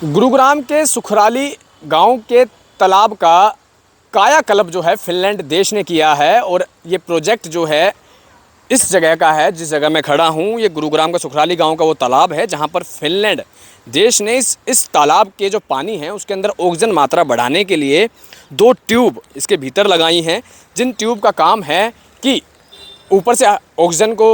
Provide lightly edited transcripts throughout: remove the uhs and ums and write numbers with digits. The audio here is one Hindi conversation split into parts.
गुरुग्राम के सुखराली गांव के तालाब का कायाकल्प जो है फिनलैंड देश ने किया है। और ये प्रोजेक्ट जो है इस जगह का है जिस जगह मैं खड़ा हूँ। ये गुरुग्राम का सुखराली गांव का वो तालाब है जहाँ पर फिनलैंड देश ने इस तालाब के जो पानी है उसके अंदर ऑक्सीजन मात्रा बढ़ाने के लिए 2 ट्यूब इसके भीतर लगाई हैं, जिन ट्यूब का काम है कि ऊपर से ऑक्सीजन को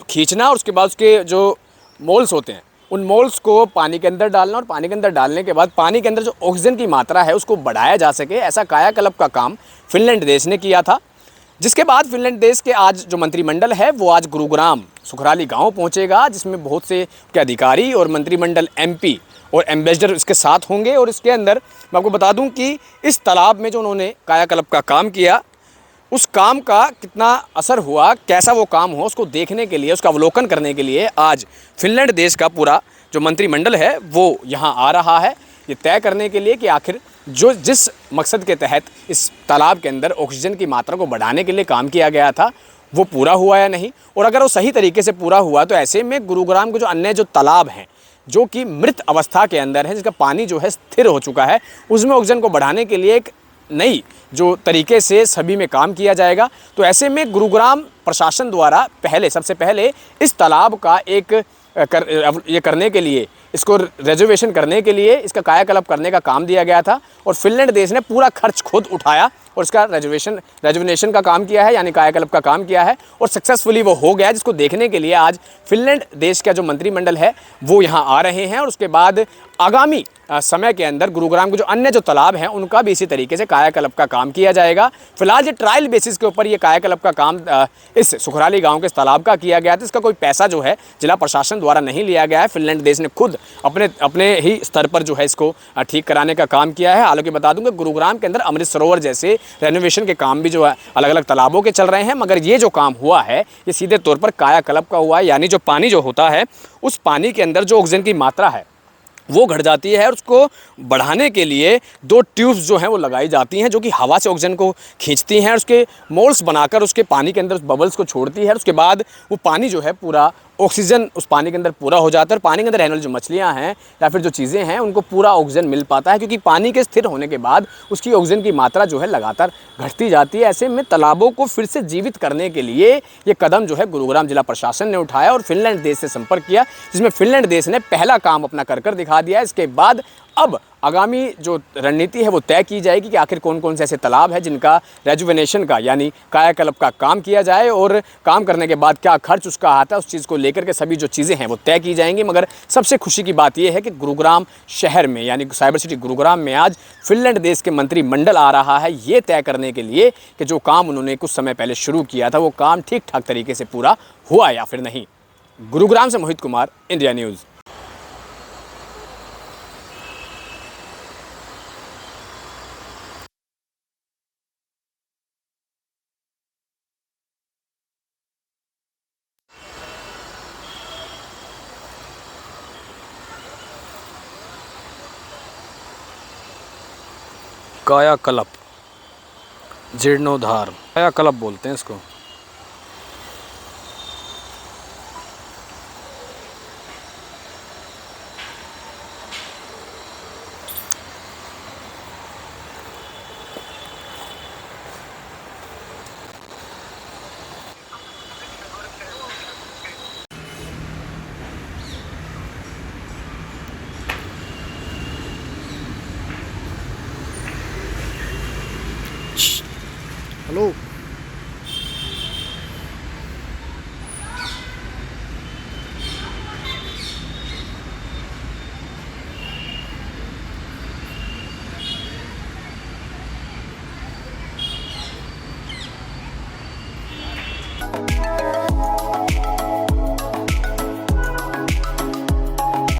खींचना और उसके बाद उसके जो मोल्स होते हैं उन मोल्स को पानी के अंदर डालना और पानी के अंदर डालने के बाद पानी के अंदर जो ऑक्सीजन की मात्रा है उसको बढ़ाया जा सके। ऐसा कायाकल्प का काम फिनलैंड देश ने किया था, जिसके बाद फिनलैंड देश के आज जो मंत्रिमंडल है वो आज गुरुग्राम सुखराली गांव पहुंचेगा, जिसमें बहुत से के अधिकारी और मंत्रिमंडल एमपी और एम्बेसडर इसके साथ होंगे। और इसके अंदर मैं आपको बता दूं कि इस तालाब में जो उन्होंने कायाकल्प का काम किया उस काम का कितना असर हुआ, कैसा वो काम हुआ, उसको देखने के लिए, उसका अवलोकन करने के लिए आज फिनलैंड देश का पूरा जो मंत्रिमंडल है वो यहाँ आ रहा है, ये तय करने के लिए कि आखिर जिस मकसद के तहत इस तालाब के अंदर ऑक्सीजन की मात्रा को बढ़ाने के लिए काम किया गया था वो पूरा हुआ या नहीं। और अगर वो सही तरीके से पूरा हुआ तो ऐसे में गुरुग्राम के जो अन्य जो तालाब हैं जो कि मृत अवस्था के अंदर है, जिसका पानी जो है स्थिर हो चुका है, उसमें ऑक्सीजन को बढ़ाने के लिए एक नई जो तरीके से सभी में काम किया जाएगा। तो ऐसे में गुरुग्राम प्रशासन द्वारा सबसे पहले इस तालाब का ये करने के लिए, इसको रिजर्वेशन करने के लिए, इसका कायाकल्प करने का काम दिया गया था। और फिनलैंड देश ने पूरा खर्च खुद उठाया और इसका रिजर्वेशन का काम किया है, यानी कायाकल्प का काम किया है और सक्सेसफुली वो हो गया, जिसको देखने के लिए आज फिनलैंड देश का जो मंत्रिमंडल है वो यहाँ आ रहे हैं। और उसके बाद आगामी समय के अंदर गुरुग्राम के जो अन्य जो तालाब हैं उनका भी इसी तरीके से कायाकल्प का काम किया जाएगा। फिलहाल ये ट्रायल बेसिस के ऊपर ये कायाकल्प का काम इस सुखराली गांव के इस तालाब का किया गया था। इसका कोई पैसा जो है जिला प्रशासन द्वारा नहीं लिया गया है, फिनलैंड देश ने खुद अपने ही स्तर पर जो है इसको ठीक कराने का काम किया है। हालांकि बता दूं कि गुरुग्राम के अंदर अमृत सरोवर जैसे रेनोवेशन के काम भी जो है अलग अलग तालाबों के चल रहे हैं, मगर ये जो काम हुआ है ये सीधे तौर पर कायाकल्प का हुआ है। यानी जो पानी जो होता है उस पानी के अंदर जो ऑक्सीजन की मात्रा है वो घट जाती है और उसको बढ़ाने के लिए 2 ट्यूब्स जो हैं वो लगाई जाती हैं, जो कि हवा से ऑक्सीजन को खींचती हैं और उसके मोल्स बनाकर उसके पानी के अंदर उस बबल्स को छोड़ती है। उसके बाद वो पानी जो है पूरा ऑक्सीजन उस पानी के अंदर पूरा हो जाता है और पानी के अंदर रहने वाली जो मछलियां हैं या फिर जो चीज़ें हैं उनको पूरा ऑक्सीजन मिल पाता है, क्योंकि पानी के स्थिर होने के बाद उसकी ऑक्सीजन की मात्रा जो है लगातार घटती जाती है। ऐसे में तालाबों को फिर से जीवित करने के लिए ये कदम जो है गुरुग्राम जिला प्रशासन ने उठाया और फिनलैंड देश से संपर्क किया, जिसमें फिनलैंड देश ने पहला काम अपना कर दिखा दिया है। इसके बाद अब आगामी जो रणनीति है वो तय की जाएगी कि आखिर कौन कौन से ऐसे तालाब है जिनका रेजुवेनेशन का यानी कायाकल्प का काम किया जाए और काम करने के बाद क्या खर्च उसका आता है, उस चीज़ को लेकर के सभी जो चीज़ें हैं वो तय की जाएंगी। मगर सबसे खुशी की बात यह है कि गुरुग्राम शहर में यानी साइबर सिटी गुरुग्राम में आज फिनलैंड देश के मंत्रिमंडल आ रहा है ये तय करने के लिए कि जो काम उन्होंने कुछ समय पहले शुरू किया था वो काम ठीक ठाक तरीके से पूरा हुआ या फिर नहीं। गुरुग्राम से मोहित कुमार, इंडिया न्यूज़। कायाकल्प, जीर्णोद्धार, कायाकल्प बोलते हैं इसको। हेलो।